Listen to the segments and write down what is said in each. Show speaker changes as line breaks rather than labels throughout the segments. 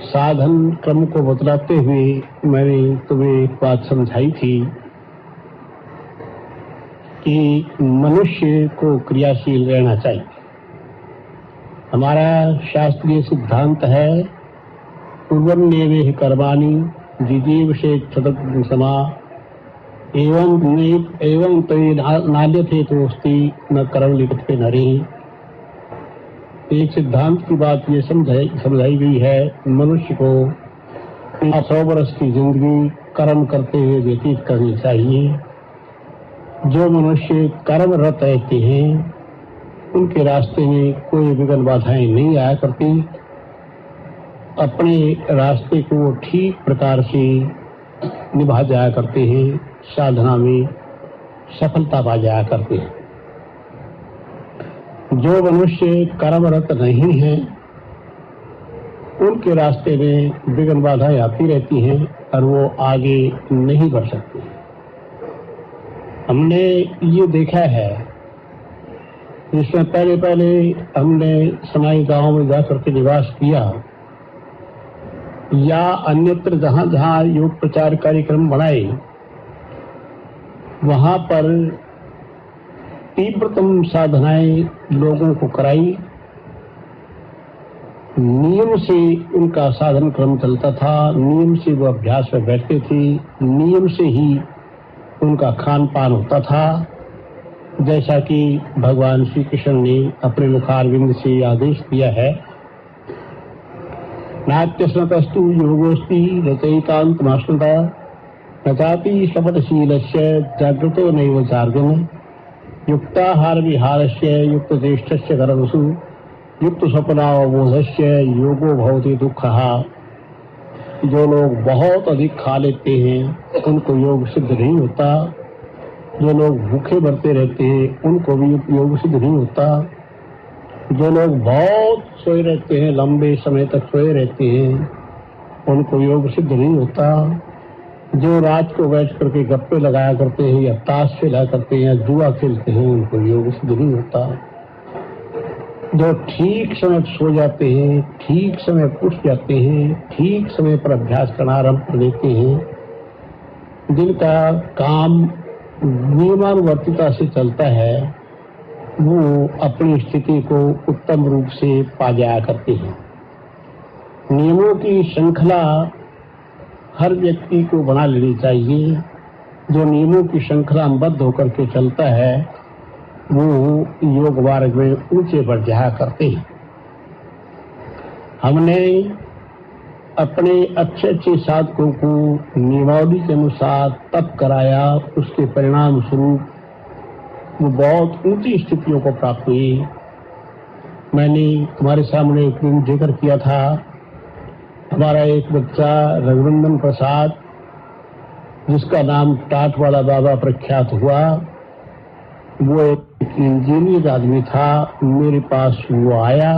साधन क्रम को बतलाते हुए मैंने तुम्हें एक बात समझाई थी कि मनुष्य को क्रियाशील रहना चाहिए। हमारा शास्त्रीय सिद्धांत है पूर्वन्नेवेह कर्माणि जिजीव से क्षतज्ञ समा एवं तय नाद्यते तोस्ति न कर्म लिखते नरी। एक सिद्धांत की बात ये समझाई गई है, मनुष्य को 100 वर्ष की जिंदगी कर्म करते हुए व्यतीत करनी चाहिए। जो मनुष्य कर्मरत रहते हैं उनके रास्ते में कोई विघ्न बाधाएं नहीं आया करती। अपने रास्ते को ठीक प्रकार से निभा जाया करते हैं, साधना में सफलता पा जाया करते हैं। जो मनुष्य कर्मरत नहीं है उनके रास्ते में विघ्न बाधाएं आती रहती हैं और वो आगे नहीं बढ़ सकते। हमने ये देखा है, इसमें पहले हमने समाई गांव में जाकर के निवास किया या अन्यत्र जहां जहां योग प्रचार कार्यक्रम बनाए, वहां पर तीव्रतम साधनाएं लोगों को कराई। नियम से उनका साधन क्रम चलता था, नियम से वो अभ्यास में बैठते थे, नियम से ही उनका खान पान होता था, जैसा कि भगवान श्री कृष्ण ने अपने मुखारविंद से आदेश दिया है। नाट्यस्नतस्तु योगोस्ति रचयिकान्तमाश्नुता न चापि शपथशीलस्य जागृतो नैव चार्जुन युक्ताहार विहारस्य युक्त ज्येष्ठस्य कर्मसु युक्त स्वप्नावबोधस्य योगो भवति दुःखः। जो लोग बहुत अधिक खा लेते हैं उनको योग सिद्ध नहीं होता। जो लोग भूखे मरते रहते हैं उनको भी योग सिद्ध नहीं होता। जो लोग बहुत सोए रहते हैं, लंबे समय तक सोए रहते हैं, उनको योग सिद्ध नहीं होता। जो रात को बैठ करके गप्पे लगाया करते हैं या ताश खेला करते हैं या जुआ खेलते हैं, उनको योग सिद्ध नहीं होता। जो ठीक समय पर सो जाते हैं, ठीक समय पर उठ जाते हैं, ठीक समय पर अभ्यास करना आरंभ कर देते हैं, जिनका काम नियमानुवर्तिता से चलता है, वो अपनी स्थिति को उत्तम रूप से पा जाया करते हैं। नियमों की श्रृंखला हर व्यक्ति को बना लेनी चाहिए। जो नियमों की श्रृंखला में बद्ध होकर के चलता है वो योग मार्ग में ऊंचे बढ़ जाया करते हैं। हमने अपने अच्छे साधकों को नियमावली के अनुसार तप कराया, उसके परिणाम स्वरूप वो बहुत ऊंची स्थितियों को प्राप्त हुई। मैंने तुम्हारे सामने एक दिन जिक्र किया था, हमारा एक बच्चा रघुनंदन प्रसाद, जिसका नाम टाट वाला बाबा प्रख्यात हुआ, वो एक इंजीनियर आदमी था। मेरे पास वो आया,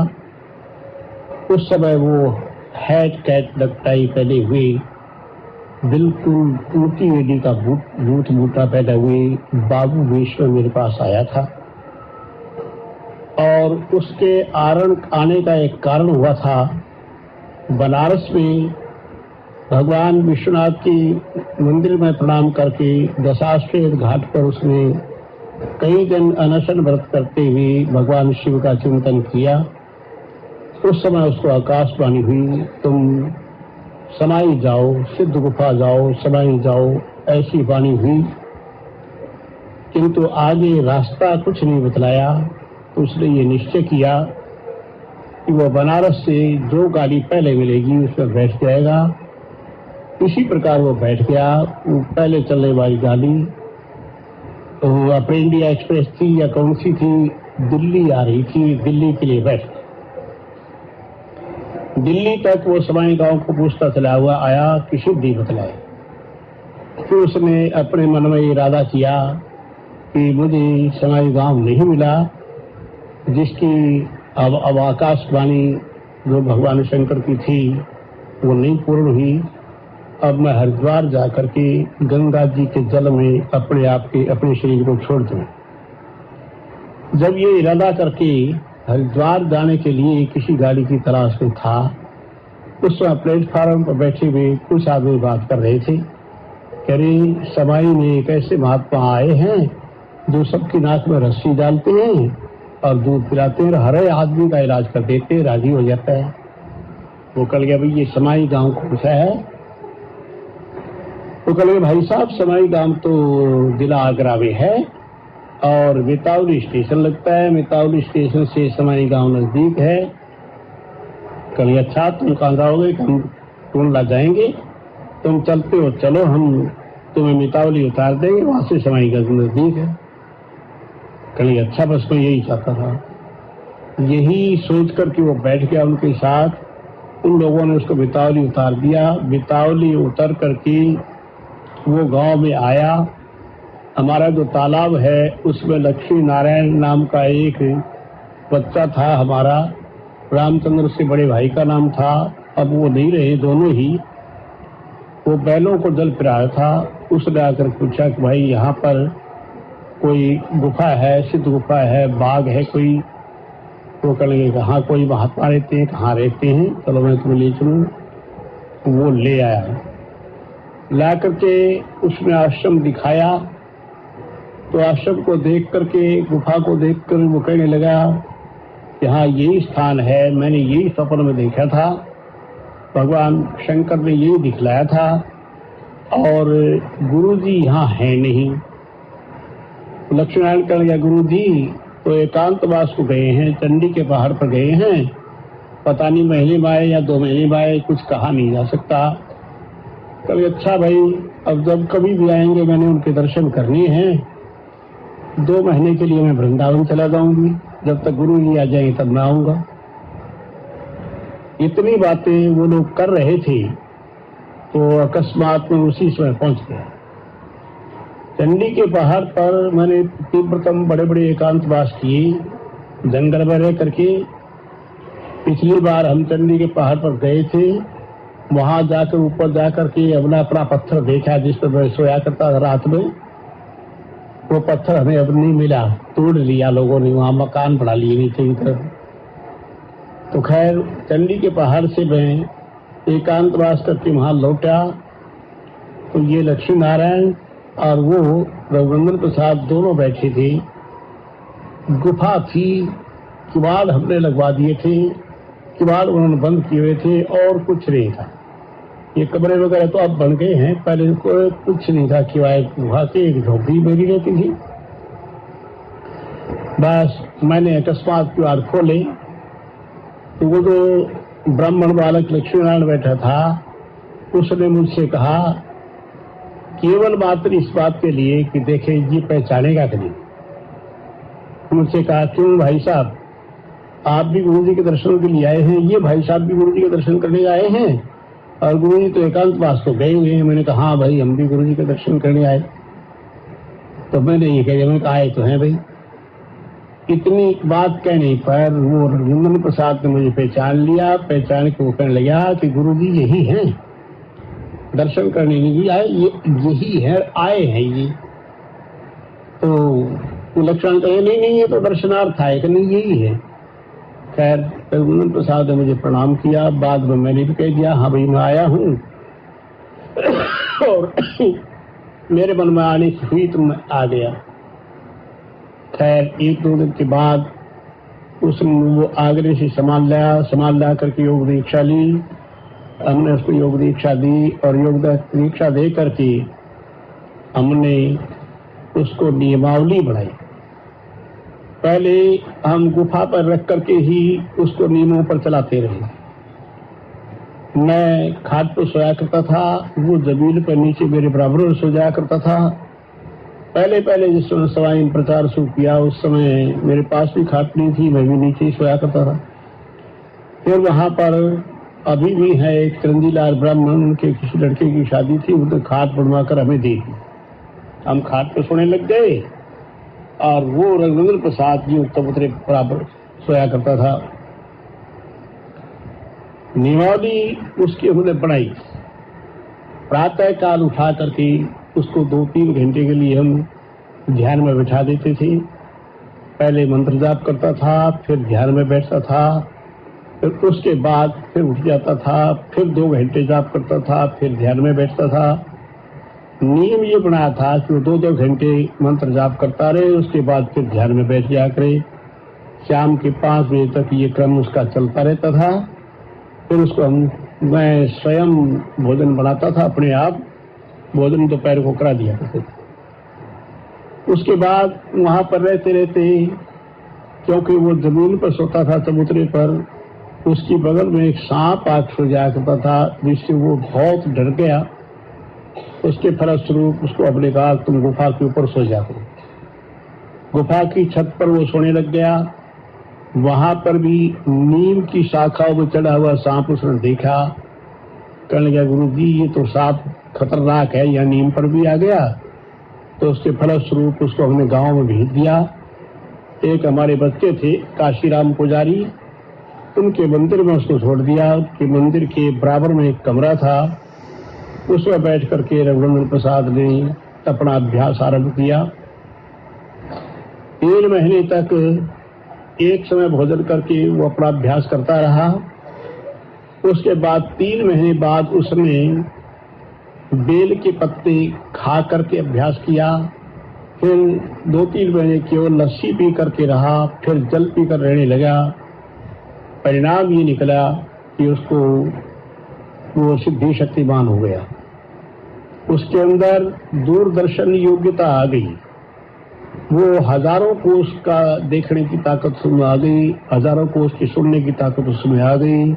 उस समय वो हैट कैट लकटाई पहने हुए, बिल्कुल ऊंची एडी का बूट बूटा पहने हुए बाबू वेश में मेरे पास आया था। और उसके आने का एक कारण हुआ था, बनारस में भगवान विश्वनाथ की मंदिर में प्रणाम करके दशाश्वमेध घाट पर उसने कई दिन अनशन व्रत करते हुए भगवान शिव का चिंतन किया। उस समय उसको आकाशवाणी हुई, तुम समाई जाओ, सिद्ध गुफा जाओ, समाई जाओ, ऐसी वाणी हुई। किंतु आगे रास्ता कुछ नहीं बतलाया। तो उसने ये निश्चय किया कि वो बनारस से जो गाड़ी पहले मिलेगी उसमें बैठ जाएगा। इसी प्रकार वो बैठ गया। वो पहले चलने वाली गाड़ी अपनी इंडिया एक्सप्रेस थी या कौन सी थी, दिल्ली आ रही थी, दिल्ली के लिए बैठ। दिल्ली तक वो समाई गांव को पूछता चला हुआ आया, किसी दी बतलाए। फिर उसने अपने मन में इरादा किया कि मुझे समाई गांव नहीं मिला, जिसकी अब आकाशवाणी जो भगवान शंकर की थी वो नहीं पूर्ण हुई। अब मैं हरिद्वार जाकर के गंगा जी के जल में अपने शरीर को छोड़ दूं। जब ये इरादा करके हरिद्वार जाने के लिए किसी गाड़ी की तलाश में था, उस समय प्लेटफार्म पर बैठे हुए कुछ आदमी बात कर रहे थे। कह रहे समाई में एक ऐसे महात्मा आए हैं जो सबकी नाक में रस्सी डालते हैं और दूध पिलाते हैं, हर आदमी का इलाज कर देते हैं, राजी हो जाता है। वो कल गया भाई ये समाई गांव कौन सा है? तो कल गए भाई साहब समाई गांव तो जिला आगरा में है और मितावली स्टेशन लगता है, मितावली स्टेशन से समाई गांव नजदीक है। कल अच्छा तुम कहाँ जाओगे? हम टूंडला जाएंगे, तुम चलते हो चलो, हम तुम्हें मितावली उतार देंगे, वहां से समाई गांव नजदीक है। कल अच्छा बस मैं यही चाहता था। यही सोच कर कि वो बैठ गया उनके साथ। उन लोगों ने उसको मितावली उतार दिया। मितावली उतर करके वो गांव में आया। हमारा जो तालाब है उसमें लक्ष्मी नारायण नाम का एक बच्चा था हमारा, रामचंद्र से बड़े भाई का नाम था, अब वो नहीं रहे दोनों ही। वो बैलों को जल पिलाया था। उसने आकर पूछा कि भाई यहाँ पर कोई गुफा है, सिद्ध गुफा है, बाग है कोई? तो कहेंगे कहाँ कोई महात्मा रहते हैं, कहाँ रहते हैं, चलो मैं तुम्हें ले चलूँ। वो ले आया, ला करके उसने आश्रम दिखाया। तो आश्रम को देख करके, गुफा को देख कर वो कहने लगा कि हाँ यही स्थान है, मैंने यही सपन में देखा था, भगवान शंकर ने यही दिखलाया था और गुरुजी यहाँ है नहीं। लक्ष्मीनारायण कहने लगा गुरुजी तो एकांतवास को गए हैं, चंडी के पहाड़ पर गए हैं, पता नहीं महीने में आए या 2 महीने में आए, कुछ कहा नहीं जा सकता। कभी अच्छा भाई अब जब कभी भी आएंगे मैंने उनके दर्शन करने हैं। 2 महीने के लिए मैं वृंदावन चला जाऊंगी, जब तक गुरु जी आ जाएंगे तब मैं आऊंगा। इतनी बातें वो लोग कर रहे थे तो अकस्मात में उसी समय पहुंच गया। चंडी के पहाड़ पर मैंने तीव्रतम बड़े बड़े एकांतवास किए, जंगल में रह करके। पिछली बार हम चंडी के पहाड़ पर गए थे, वहां जाकर ऊपर जाकर के अपना पत्थर देखा जिस पर मैं सोया करता था रात में। वो पत्थर हमें अब नहीं मिला, तोड़ लिया लोगों ने, वहां मकान बना लिए नीचे की तरफ। तो खैर चंडी के पहाड़ से मैं एकांतवास करके वहां लौटा तो ये लक्ष्मी नारायण और वो रघुनंदन प्रसाद दोनों बैठे थे। गुफा थी, किवाड़ हमने लगवा दिए थे, किवाड़ उन्होंने बंद किए हुए थे और कुछ नहीं था। ये कमरे वगैरह तो अब बन गए हैं, पहले कुछ नहीं था। किवाड़ गुफा से एक झोपड़ी मेरी रहती थी। बस मैंने अकस्मात किवाड़ खोले तो वो जो ब्राह्मण बालक लक्ष्मीनारायण बैठा था उसने मुझसे कहा केवल मात्र इस बात के लिए कि देखे ये पहचानेगा कि नहीं। मुझसे कहा क्यों भाई साहब, आप भी गुरु जी के दर्शन के लिए आए हैं, ये भाई साहब भी गुरु जी के दर्शन करने आए हैं और गुरु जी तो एकांतवास तो गए हुए हैं। मैंने कहा हाँ भाई हम भी गुरु जी के दर्शन करने आए। तो मैंने ये कहा, मैंने कहा आए तो हैं भाई। इतनी बात कहने पर वो रघुनंदन प्रसाद ने मुझे पहचान लिया। पहचान के वो कहने लगा कि गुरु जी यही हैं, दर्शन करने नहीं आए, यही है, आए हैं ये। तो लक्ष्मण कहे नहीं ये तो दर्शनार्थ आए, नहीं यही है। खैर रघुनंदन प्रसाद ने मुझे प्रणाम किया। बाद में मैंने भी कह दिया हाँ भाई मैं आया हूँ और मेरे मन में आने की हुई तो मैं आ गया। खैर 1-2 दिन के बाद उसने वो आगरे से सामान ला करके योग दीक्षा ली। हमने उसको योग दीक्षा दी और योग दीक्षा दे करके हमने उसको नियमावली बढ़ाई। पहले हम गुफा पर रख करके ही उसको नियमों पर चलाते रहे। मैं खाट पर सोया करता था, वो जमीन पर नीचे मेरे बराबर सो जाया करता था। पहले पहले जिस समय सवाई में प्रचार शुरू किया उस समय मेरे पास भी खाट नहीं थी, मैं भी नीचे ही सोया करता था। फिर वहां पर अभी भी है एक चंदीलाल ब्राह्मण, उनके किसी लड़के की शादी थी, उन्होंने खाट बनवा कर हमें दे दी। हम खाट पर सोने लग गए और वो रघुवेंद्र प्रसाद जी उत्तरपुत्र बराबर सोया करता था। निवाली उसकी हमने बनाई। प्रातः काल उठा करके उसको 2-3 घंटे के लिए हम ध्यान में बैठा देते थे। पहले मंत्र जाप करता था, फिर ध्यान में बैठता था, फिर उसके बाद फिर उठ जाता था, फिर 2 घंटे जाप करता था, फिर ध्यान में बैठता था। नियम ये बनाया था कि वो 2-2 घंटे मंत्र जाप करता रहे, उसके बाद फिर ध्यान में बैठ जाया करे। शाम के 5 बजे तक ये क्रम उसका चलता रहता था। फिर उसको मैं स्वयं भोजन बनाता था, अपने आप भोजन दोपहर को करा दिया करते थे। उसके बाद वहां पर रहते रहते, क्योंकि वो जमीन पर सोता था चबूतरे पर, उसकी बगल में एक सांप आग सो जाया करता था, जिससे वो बहुत डर गया। उसके फलस्वरूप उसको अपने कहा तुम गुफा के ऊपर सो जा करो। गुफा की छत पर वो सोने लग गया। वहां पर भी नीम की शाखाओं में चढ़ा हुआ सांप उसने देखा। कहने लगा गुरु जी ये तो सांप खतरनाक है, या नीम पर भी आ गया। तो उसके फलस्वरूप उसको हमने गांव में भेज दिया। एक हमारे बच्चे थे काशीराम पुजारी, उनके मंदिर में उसको छोड़ दिया। उनके मंदिर के बराबर में एक कमरा था, उसमें बैठ करके रघुवेंद्र प्रसाद ने अपना अभ्यास आरंभ किया। 3 महीने तक एक समय भोजन करके वो अपना अभ्यास करता रहा। उसके बाद 3 महीने बाद उसने बेल के पत्ते खा करके अभ्यास किया। फिर 2-3 महीने केवल लस्सी पी करके रहा, फिर जल पी कर रहने लगा। परिणाम ये निकला कि उसको वो सिद्धि शक्तिमान हो गया। उसके अंदर दूरदर्शन योग्यता आ गई। वो हजारों कोष का देखने की ताकत उसमें आ गई, हजारों कोष की सुनने की ताकत उसमें आ गई।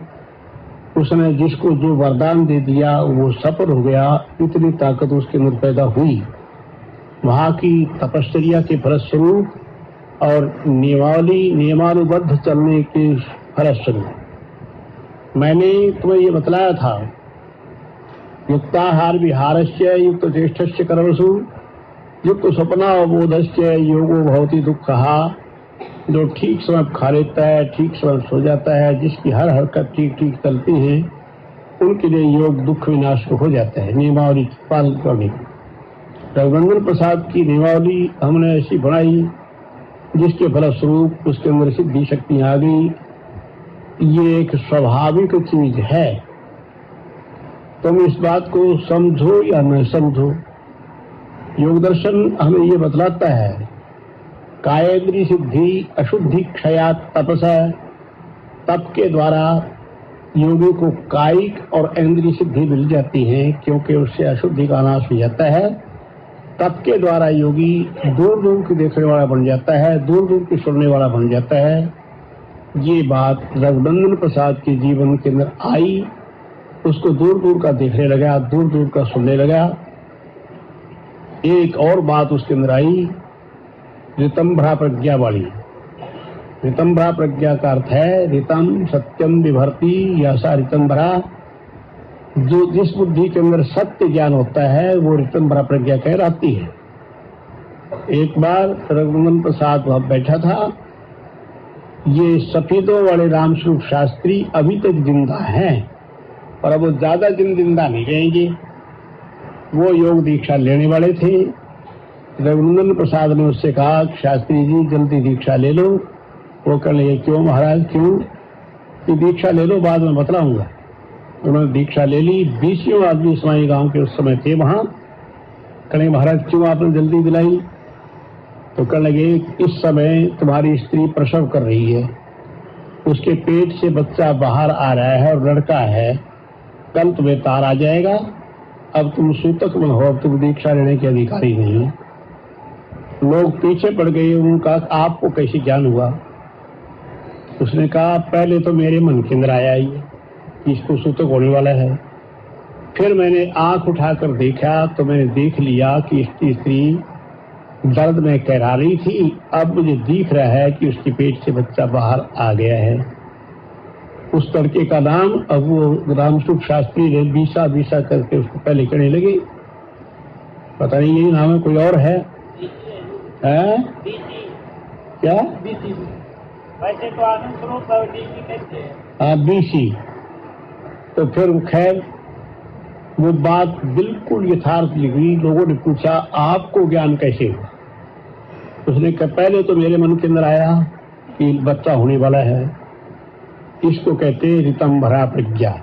उसने जिसको जो वरदान दे दिया वो सफल हो गया। इतनी ताकत उसके अंदर पैदा हुई वहां की तपश्चर्या के फलस्वरूप और नियमानुबद्ध चलने के फलस्वरूप। मैंने तुम्हें ये बतलाया था, युक्ताहार विहारस्य युक्त चेष्टस्य कर्मसु युक्त स्वप्नावबोधस्य योगो भवति दुःखहा। जो ठीक समय खा लेता है, ठीक समय सो जाता है, जिसकी हर हरकत ठीक ठीक चलती है, उनके लिए योग दुख विनाश हो जाता है। नियमावली पालन करनी। रघुवेंद्र प्रसाद की नियमावली हमने ऐसी बनाई जिसके फलस्वरूप उसके अंदर सिद्धि शक्ति आ गई। ये एक स्वाभाविक चीज है, तुम इस बात को समझो या न समझो। योग दर्शन हमें ये बतलाता है कायेंद्रिय सिद्धि अशुद्धि क्षयात तपसा। तप के द्वारा योगी को कायिक और इंद्रिय सिद्धि मिल जाती है, क्योंकि उससे अशुद्धि का नाश हो जाता है। तप के द्वारा योगी दूर दूर की देखने वाला बन जाता है, दूर दूर की सुनने वाला बन जाता है। ये बात रघुवेंद्र प्रसाद के जीवन के अंदर आई। उसको दूर दूर का देखने लगा, दूर दूर का सुनने लगा। एक और बात उसके अंदर आई, ऋतंभरा प्रज्ञा वाली। ऋतंभरा प्रज्ञा का अर्थ है ऋतम सत्यम विभर्ति, या सा ऋतंभरा। जो जिस बुद्धि के अंदर सत्य ज्ञान होता है वो ऋतंभरा प्रज्ञा कहलाती है। एक बार रघुवेंद्र प्रसाद वहां बैठा था। ये सफेदों वाले रामस्वरूप शास्त्री अभी तक जिंदा हैं, पर अब वो ज्यादा दिन जिंदा नहीं रहेंगे। वो योग दीक्षा लेने वाले थे। रघुवेंद्र प्रसाद ने उससे कहा शास्त्री जी जल्दी दीक्षा ले लो। वो कहने लगे क्यों महाराज, क्यों? कि दीक्षा ले लो, बाद में बतलाऊंगा। उन्होंने दीक्षा ले ली। 20 आदमी स्वामी गांव के उस समय थे वहां। कहने महाराज क्यों आपने जल्दी दिलाई? तो कहने लगे इस समय तुम्हारी स्त्री प्रसव कर रही है, उसके पेट से बच्चा बाहर आ रहा है और लड़का है, कल तुम्हें तार आ जाएगा। अब तुम सूतक में हो, अब तुम दीक्षा लेने के अधिकारी नहीं हो। लोग पीछे पड़ गए। उनका आपको कैसे ज्ञान हुआ? उसने कहा पहले तो मेरे मन के अंदर आया ही इसको सूतक होने वाला है। फिर मैंने आंख उठाकर देखा तो मैंने देख लिया कि इसकी स्त्री दर्द में कहरा रही थी। अब मुझे दिख रहा है कि उसके पेट से बच्चा बाहर आ गया है। उस लड़के का नाम अब वो रामसुख शास्त्री ने बीसा बीसा करके उसको पहले कहने लगे, पता नहीं यही नाम है, कोई और है? क्या?
वैसे तो आनंद स्वरूप कहते हैं।
हाँ, बीसी। तो फिर खैर वो बात बिल्कुल यथार्थ लिखी। लोगों ने पूछा आपको ज्ञान कैसे हुआ? उसने कहा पहले तो मेरे मन के अंदर आया कि बच्चा होने वाला है। इसको कहते हैं ऋतंभरा प्रज्ञा।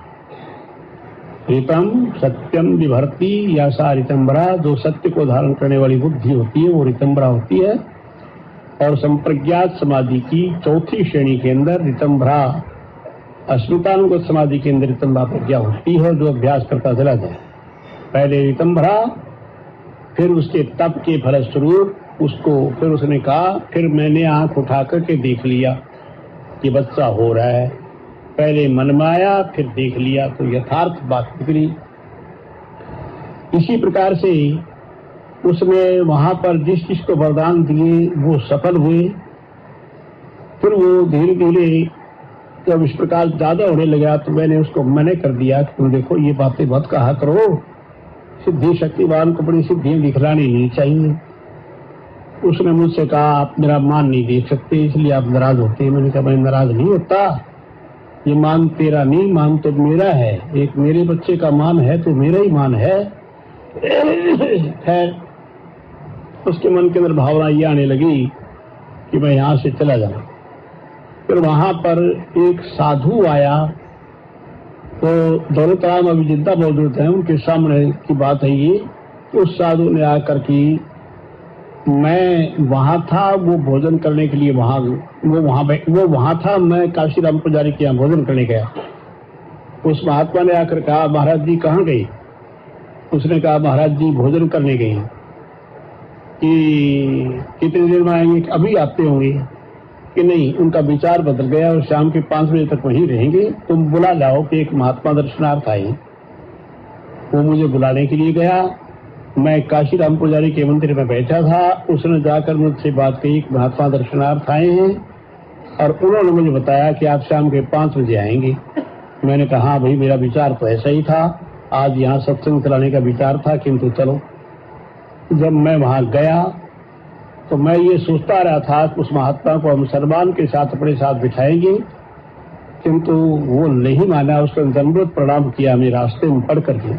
ऋतम सत्यम विभर्ती या सा ऋतंभरा, जो सत्य को धारण करने वाली बुद्धि होती है वो ऋतंभरा होती है। और संप्रज्ञात समाधि की चौथी श्रेणी के अंदर ऋतंभरा, अस्मितानुगत समाधि के अंदर ऋतंभरा प्रज्ञा होती है, जो अभ्यास करता चला जाए। पहले ऋतंभरा, फिर उसके तप के फलस्वरूप उसको फिर उसने कहा, फिर मैंने आंख उठा करके देख लिया कि बच्चा हो रहा है। पहले मन में आया, फिर देख लिया, तो यथार्थ बात निकली। इसी प्रकार से उसने वहां पर जिस चीज को वरदान दिए वो सफल हुए। फिर वो धीरे धीरे जब इस प्रकार ज्यादा होने लगा तो मैंने उसको मना कर दिया कि तुम देखो ये बातें मत कहा करो, सिद्धि शक्तिवान को बड़ी सिद्धियां दिखलानी नहीं चाहिए। उसने मुझसे कहा आप मेरा मान नहीं देख सकते इसलिए आप नाराज होते हैं। मैंने कहा मैं नाराज नहीं होता, ये मान तेरा नहीं, मान तो मेरा है। एक मेरे बच्चे का मान है तो मेरा ही मान है। खैर उसके मन के अंदर भावना ये आने लगी कि मैं यहां से चला जाऊं। फिर वहां पर एक साधु आया, तो दौलतराम अभी जिंदा मौजूद हैं, उनके सामने की बात है ये। उस साधु ने आकर की, मैं वहां था, वो भोजन करने के लिए वो वहां था, मैं काशीराम पुजारी के यहाँ भोजन करने गया। उस महात्मा ने आकर कहा महाराज जी कहाँ गए? उसने कहा महाराज जी भोजन करने गए हैं। कि कितनी देर में आएंगे? अभी आते होंगे। कि नहीं, उनका विचार बदल गया और शाम के 5 बजे तक वहीं रहेंगे, तुम बुला लाओ कि एक महात्मा दर्शनार्थ आए। वो मुझे बुलाने के लिए गया। मैं काशीराम पुजारी के मंदिर में बैठा था। उसने जाकर मुझसे बात कही कि महात्मा दर्शनार्थ आए हैं और उन्होंने मुझे बताया कि आप शाम के 5 बजे आएंगे। मैंने कहा हाँ भाई, मेरा विचार तो ऐसा ही था, आज यहाँ सत्संग चलाने का विचार था, किंतु चलो। जब मैं वहां गया तो मैं ये सोचता रहा था कि उस महात्मा को हम सम्मान के साथ अपने साथ बिठाएंगे, किंतु वो नहीं माना। उसने दंडवत प्रणाम किया हमें रास्ते में पड़ करके।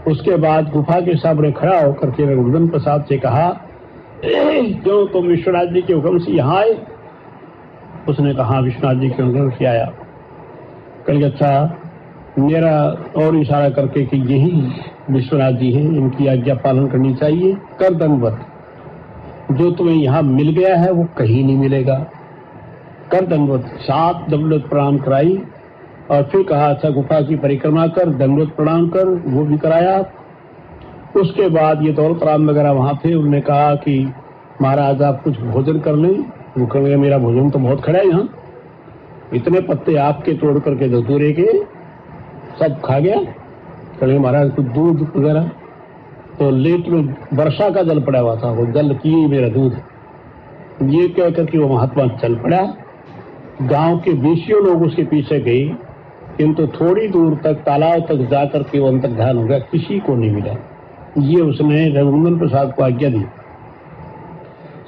उसके बाद गुफा के सामने खड़ा होकर के रघुनंदन प्रसाद से कहा क्यों तुम विश्वनाथ जी के हुक्म से यहाँ आए? उसने कहा विश्वनाथ जी के हुक्म से आया। कल अच्छा मेरा और इशारा करके कि यही विश्वनाथ जी हैं, इनकी आज्ञा पालन करनी चाहिए। कर दंडवत, जो तुम्हें यहाँ मिल गया है वो कहीं नहीं मिलेगा। कर दंडवत। 7 दंडवत प्रणाम कराई और फिर कहा अच्छा गुफा की परिक्रमा कर, दंडवत प्रणाम कर, वो भी कराया। उसके बाद ये दौलतराम वगैरह वहां थे, उन्होंने कहा कि महाराज आप कुछ भोजन कर लें। वो कह गया मेरा भोजन तो बहुत खड़ा है, यहाँ इतने पत्ते आपके तोड़ करके धतूरे के सब खा गया। कहे महाराज कुछ दूध वगैरह, तो लेट में वर्षा का जल पड़ा हुआ था, वो जल पिए मेरा दूध। ये कह करके वो महात्मा चल पड़ा। गांव के 20 लोग उसके पीछे गए, किंतु थोड़ी दूर तक तालाब तक जाकर के वो अंतर्ध्यान हो गया, किसी को नहीं मिला। ये उसने रघुनंदन प्रसाद को आज्ञा दी।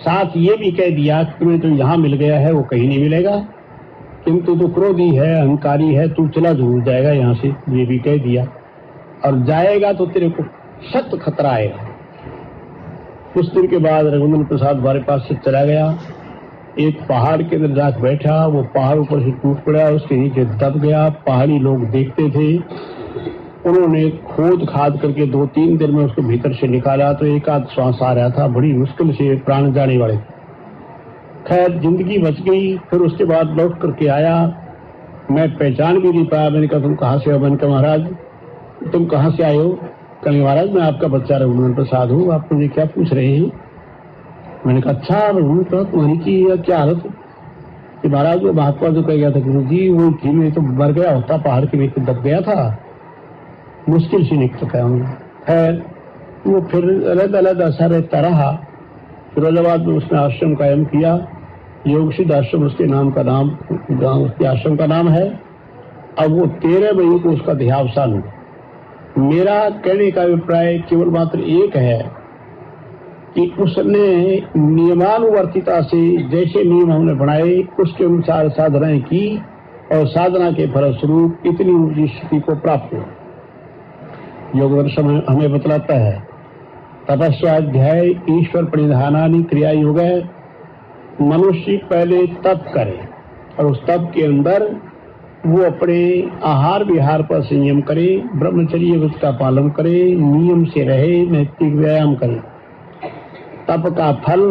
साथ ये भी कह दिया कि तुम्हें तो यहाँ मिल गया है वो कहीं नहीं मिलेगा, किंतु तू क्रोधी है, अहंकारी है, तू चला जरूर जाएगा यहाँ से, ये भी कह दिया। और जाएगा तो तेरे को सख्त खतरा आएगा। कुछ दिन के बाद रघुनंदन प्रसाद हमारे पास से चला गया। एक पहाड़ के अंदर जाकर बैठा, वो पहाड़ ऊपर से टूट पड़ा, उसके नीचे दब गया। पहाड़ी लोग देखते थे, उन्होंने खोद खाद करके 2-3 दिन में उसको भीतर से निकाला तो एक आध श्वास आ रहा था, बड़ी मुश्किल से प्राण जाने वाले। खैर जिंदगी बच गई। फिर उसके बाद लौट करके आया, मैं पहचान भी नहीं पाया। मैंने कहा तुम कहाँ से हो? मैंने कहा महाराज तुम कहाँ से आए हो? कहीं महाराज मैं आपका बच्चा रघुनंदन प्रसाद हूँ, आप मुझे क्या पूछ रहे हैं? मैंने कहा अच्छा रघुनंदन प्रसाद तुम्हारी की क्या हालत है? कि महाराज वो महात्मा जो कह गया था गुरु जी वो थी, मैं तो मर गया होता, पहाड़ के नीचे दब गया था, मुश्किल से निकल सका हूँ। खैर वो फिर अलग अलग ऐसा रहता रहा। फिरोजाबाद में उसने आश्रम कायम किया, योग सिद्ध आश्रम उसके आश्रम का नाम है। अब वो 13 मई को उसका देहावसान हुआ। मेरा कहने का अभिप्राय केवल मात्र एक है कि उसने नियमानुवर्तिता से जैसे नियम हमने बनाए उसके अनुसार साधनाएं की और साधना के फलस्वरूप इतनी ऊंची स्थिति को प्राप्त हुआ। योग दर्शन हमें बतलाता है तपस्वाध्याय ईश्वर प्रणिधानानि क्रिया योग है। मनुष्य पहले तप करे और उस तप के अंदर वो अपने आहार विहार पर संयम करे, ब्रह्मचर्य व्रत का पालन करे, नियम से रहे, नैतिक व्यायाम करे। तप का फल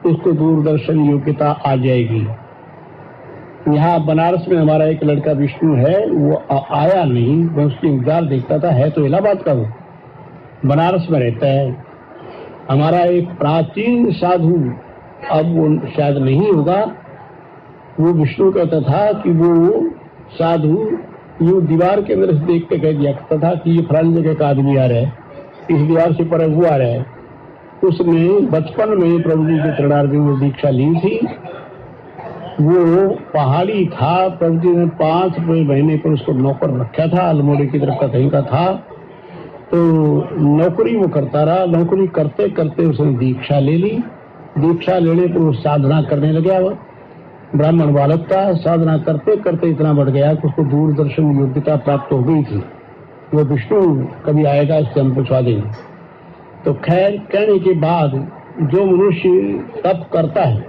उसको दूरदर्शन योग्यता आ जाएगी। यहाँ बनारस में हमारा एक लड़का विष्णु है, वो आया नहीं, मैं उसकी इंतजार देखता था, है तो इलाहाबाद का, वो बनारस में रहता है। हमारा एक प्राचीन साधु, अब वो शायद नहीं होगा, वो विष्णु कहता था कि वो साधु यूं दीवार के अंदर से देख के कह दिया करता था कि ये फलानी जगह का आदमी आ रहा है, इस दीवार से पर वो आ रहा है। उसने बचपन में प्रभु जी के चरणारविंद में दीक्षा ली थी। वो पहाड़ी था, प्रभु जी ने 5 महीने पर उसको नौकर रखा था, अल्मोड़े की तरफ का कहीं का था। तो नौकरी वो करता रहा, नौकरी करते करते उसने दीक्षा ले ली। दीक्षा लेने पर वो साधना करने लगा। वो ब्राह्मण बालक था, साधना करते करते इतना बढ़ गया कि उसको दूरदर्शन योग्यता प्राप्त हो गई थी। वो विष्णु कभी आएगा इससे हम पूछवा देंगे। तो खैर, कहने के बाद जो मनुष्य तप करता है,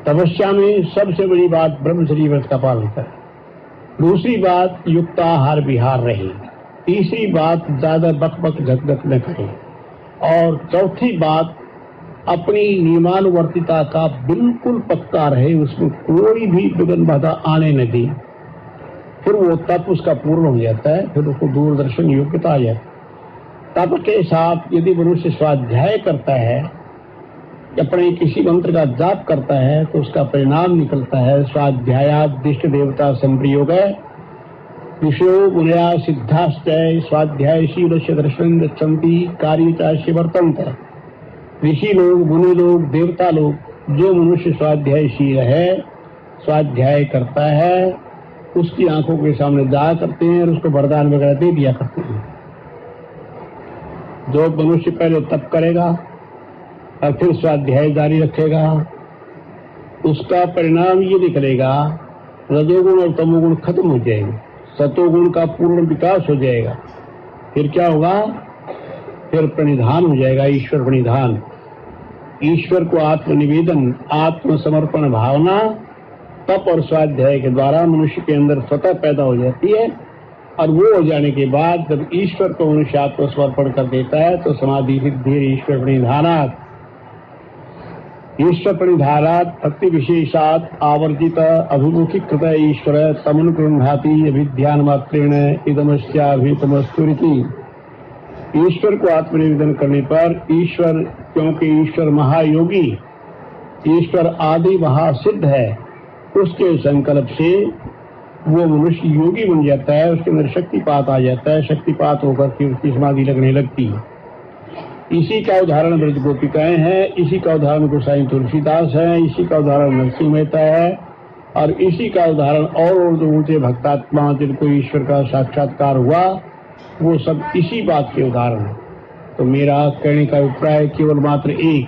तपस्या में सबसे बड़ी बात ब्रह्मचर्य व्रत का पालन करे। दूसरी बात युक्ताहार विहार रहे। तीसरी बात ज्यादा बकबक झकझक न करे। और चौथी बात अपनी नियमानुवर्तिता का बिल्कुल पक्का रहे, उसमें कोई भी विघ्न बाधा आने न दे। फिर वो तप उसका पूर्ण हो जाता है, फिर उसको दूरदर्शन योग्यता आ जाती है। तप के साथ यदि मनुष्य स्वाध्याय करता है, अपने किसी मंत्र का जाप करता है, तो उसका परिणाम निकलता है स्वाध्यायादिष्ट देवता संप्रयोग है। ऋषयो मुनया सिद्धाश्चय स्वाध्यायशीलस्य दर्शन गच्छन्ति कार्यचास्य वर्तन्ते। ऋषि लोग, मुनि लोग, देवता लोग, जो मनुष्य स्वाध्यायशील है, स्वाध्याय करता है, उसकी आंखों के सामने जाया करते हैं और उसको वरदान वगैरह दे दिया करते हैं। जो मनुष्य पहले तप करेगा और फिर स्वाध्याय जारी रखेगा, उसका परिणाम ये निकलेगा, रजोगुण और तमोगुण खत्म हो जाएंगे, सतोगुण का पूर्ण विकास हो जाएगा। फिर क्या होगा? फिर प्रणिधान हो जाएगा, ईश्वर प्रणिधान। ईश्वर को आत्मनिवेदन, आत्मसमर्पण भावना तप और स्वाध्याय के द्वारा मनुष्य के अंदर स्वतः पैदा हो जाती है। और वो हो जाने के बाद जब ईश्वर को मनुष्य आत्मसमर्पण कर देता है तो समाधि सिद्धि ईश्वर प्रणिधानात्, ईश्वर प्रणिधानात् भक्ति विशेषात् आवर्जित अभिमुखीकृत ईश्वर तमनुगृह्णाति अभिध्यान मात्रेण इदमस्याभितमस्तुरिति। ईश्वर को आत्मनिवेदन करने पर ईश्वर, क्योंकि ईश्वर महायोगी, ईश्वर आदि महासिद्ध है, उसके संकल्प से वो मनुष्य योगी बन जाता है, उसके अंदर शक्तिपात आ जाता है, शक्तिपात होकर के उसकी समाधि लगने लगती है। इसी का उदाहरण ब्रज गोपिकाएं हैं, इसी का उदाहरण गोसाई तुलसीदास है, इसी का उदाहरण नरसिंह मेहता है, और इसी का उदाहरण और जो ऊंचे भक्तात्मा जिनको ईश्वर का साक्षात्कार हुआ, वो सब इसी बात के उदाहरण है। तो मेरा कहने का अभिप्राय केवल मात्र एक,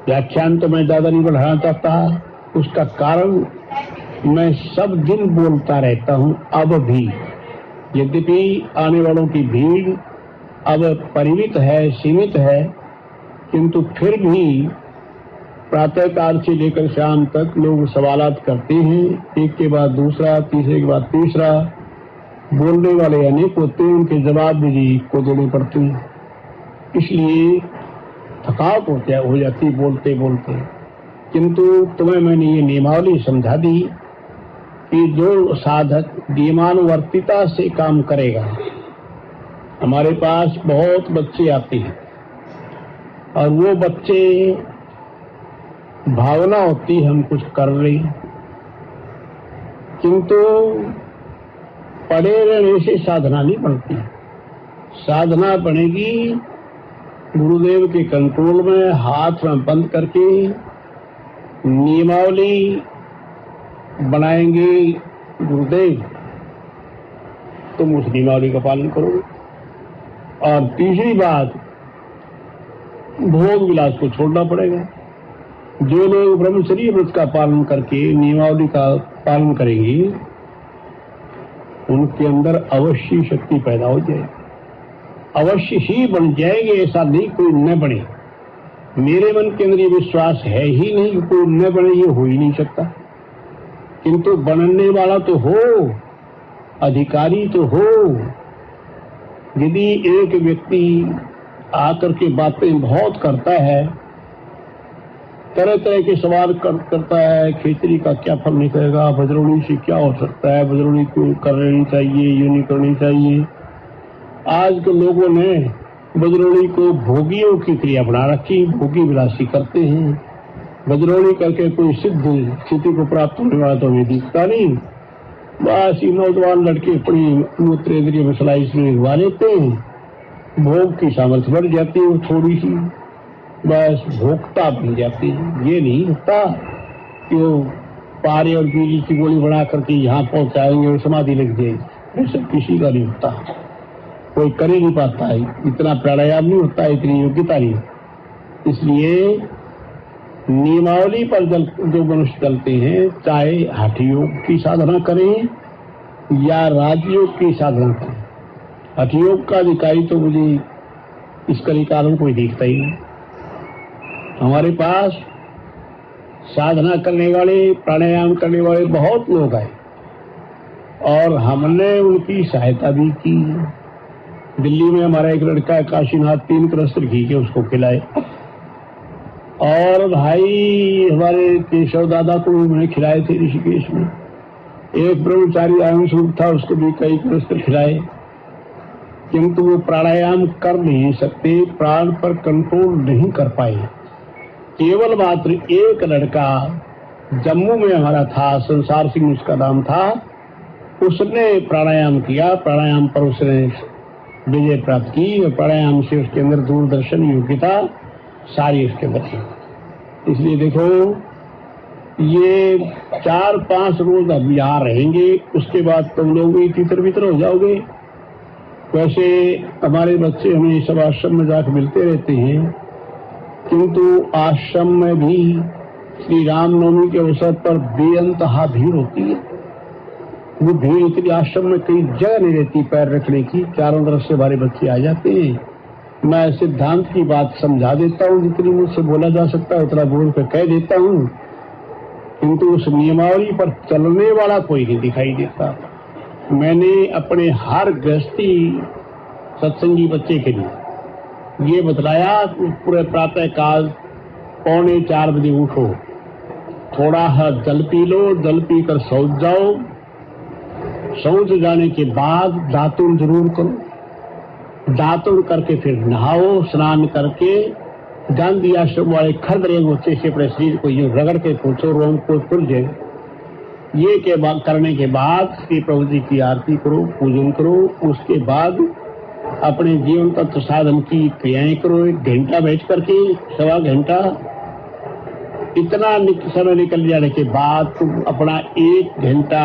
व्याख्यान तो मैं ज्यादा नहीं बढ़ाना चाहता, उसका कारण मैं सब दिन बोलता रहता हूं। अब भी यद्यपि आने वालों की भीड़ अब परिमित है, सीमित है, किंतु फिर भी प्रातःकाल से लेकर शाम तक लोग सवालात करते हैं, एक के बाद दूसरा, तीसरे के बाद तीसरा। बोलने वाले अनेक होते हैं, उनके जवाब भी को देने पड़ते हैं, इसलिए थकावट हो जाती बोलते बोलते। किंतु तुम्हें मैंने ये नियमावली समझा दी कि जो साधक नियमानुवर्तिता से काम करेगा। हमारे पास बहुत बच्चे आते हैं और वो बच्चे भावना होती हम कुछ कर रहे, किंतु पड़े रहने से साधना नहीं बनती। साधना बनेगी गुरुदेव के कंट्रोल में हाथ में बंद करके नियमावली बनाएंगे गुरुदेव, तुम उस नियमावली का पालन करोगे। और तीसरी बात, भोग विलास को छोड़ना पड़ेगा। जो लोग ब्रह्मचर्य व्रत का पालन करके नियमावली का पालन करेंगे, उनके अंदर अवश्य शक्ति पैदा हो जाएगी, अवश्य ही बन जाएंगे। ऐसा नहीं कोई न बने। मेरे मन के अंदर ये विश्वास है ही नहीं कि कोई न बने, ये हो ही नहीं सकता। किंतु बनने वाला तो हो, अधिकारी तो हो। यदि एक व्यक्ति आकर के बातें बहुत करता है, तरह तरह के सवाल करता है, खिचड़ी का क्या फल निकलेगा, बजरौनी से क्या हो सकता है, बजरौनी क्यों करनी चाहिए, यूं नहीं करनी चाहिए। आज के लोगों ने बजरौनी को भोगियों की क्रिया बना रखी, भोगी विलासी करते हैं। बजरौनी करके कोई सिद्ध स्थिति को प्राप्त होने वाला तो हमें दिखता नहीं। बस ये नौजवान लड़के अपनी मूत्रेंद्रिय मसला इसमें लगवा लेते हैं, भोग की सामर्थ्य बढ़ जाती है थोड़ी सी, बस भोक्ता बन जाती है। ये नहीं होता कि वो पारे और बीड़ी की गोली बना करके यहाँ पहुंचाएंगे और समाधि लग जाएगी। ये सब किसी का नहीं होता, कोई कर ही नहीं पाता है, इतना प्राणायाम नहीं होता, इतनी योग्यता नहीं। इसलिए नियमावली पर जो मनुष्य चलते हैं, चाहे हठ योग की साधना करें या राजयोग की साधना करें, हठ योग का अधिकारी तो मुझे इस कलिकाल कोई देखता ही नहीं। हमारे पास साधना करने वाले, प्राणायाम करने वाले बहुत लोग आए और हमने उनकी सहायता भी की। दिल्ली में हमारा एक लड़का काशीनाथ 3 कलस्तर घी के उसको खिलाए, और भाई हमारे केशव दादा को भी मैंने खिलाए थे ऋषिकेश में। एक ब्रह्मचारी आयु स्वरूप था, उसको भी कई कलस्तर खिलाए। किंतु वो प्राणायाम कर नहीं सकते, प्राण पर कंट्रोल नहीं कर पाए। केवल मात्र एक लड़का जम्मू में हमारा था, संसार सिंह उसका नाम था, उसने प्राणायाम किया। प्राणायाम पर उसने विजय प्राप्त की और प्राणायाम से उसके अंदर दूरदर्शन योग्यता सारी उसके अंदर थी। इसलिए देखो, ये 4-5 रोज अब यहाँ रहेंगे, उसके बाद तुम लोग भी तितर बितर हो जाओगे। वैसे हमारे बच्चे हमें सब आश्रम में जाकर मिलते रहते हैं, किंतु आश्रम में भी श्री रामनवमी के अवसर पर बेअंतहा भीड़ होती है। वो भीड़ इतनी आश्रम में कई जगह नहीं रहती पैर रखने की, चारों तरफ से हमारे बच्चे आ जाते हैं। मैं सिद्धांत की बात समझा देता हूँ, जितनी मुझसे बोला जा सकता है उतना बोल कर कह देता हूँ, किंतु उस नियमावली पर चलने वाला कोई नहीं दिखाई देता। मैंने अपने हर गृहस्थी सत्संगी बच्चे के लिए ये बतलाया कि पूरे प्रातः काल 3:45 बजे उठो, थोड़ा जल पी लो, जल पीकर सो जाओ, शौच जाने के बाद दातुन जरूर करो, दातुन करके फिर नहाओ, स्नान करके गांधी आश्रम वाले खरदरे गोचे से अपने शरीर को यूं रगड़ के पूछो, रोम को खुल जाए। ये के बाद करने के बाद श्री प्रभु जी की आरती करो, पूजन करो। उसके बाद अपने जीवन तत्व साधन की क्रियाएं करो। 1 घंटा बैठ करके, 1.25 घंटा, इतना समय निकल जाने के बाद तुम अपना 1 घंटा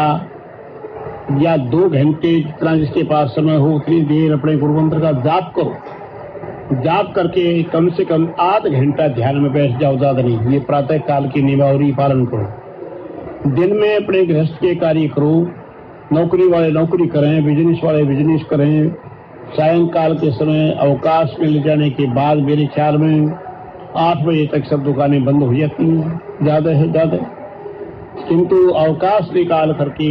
या 2 घंटे, जितना जिसके पास समय हो उतनी देर अपने गुरु मंत्र का जाप करो। जाप करके कम से कम आध घंटा ध्यान में बैठ जाओ, ज्यादा नहीं। ये प्रातः काल की नियमावली पालन करो। दिन में अपने गृहस्थ के कार्य करो, नौकरी वाले नौकरी करें, बिजनेस वाले बिजनेस करें। सायंकाल के समय अवकाश मिल जाने के बाद मेरे ख्याल में 8 बजे तक सब दुकानें बंद हो जाती हैं, ज्यादा है ज्यादा। किंतु अवकाश निकाल करके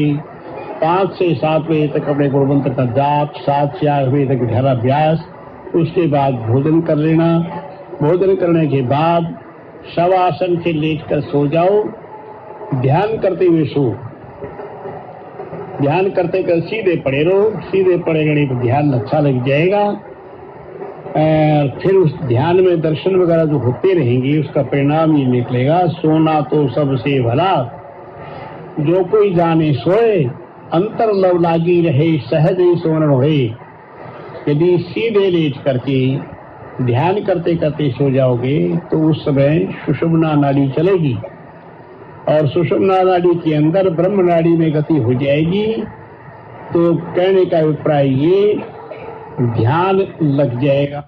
5 से 7 बजे तक अपने गुरु मंत्र का जाप, 7 से 8 बजे तक ध्यानाभ्यास, उसके बाद भोजन कर लेना। भोजन करने के बाद शवासन से लेटकर सो जाओ, ध्यान करते हुए सो। ध्यान करते कर सीधे पड़े रहो, सीधे पड़े रहने पर ध्यान अच्छा लग जाएगा। फिर उस ध्यान में दर्शन वगैरह जो होते रहेंगे, उसका परिणाम ये निकलेगा, सोना तो सबसे भला, जो कोई जाने सोए, अंतर लव लागी रहे, सहज ही सोन होए। यदि सीधे लेट करके ध्यान करते करते सो जाओगे तो उस समय सुषुम्ना नाड़ी चलेगी और सुषुम्ना नाड़ी के अंदर ब्रह्म नाड़ी में गति हो जाएगी। तो कहने का अभिप्राय ये ध्यान लग जाएगा।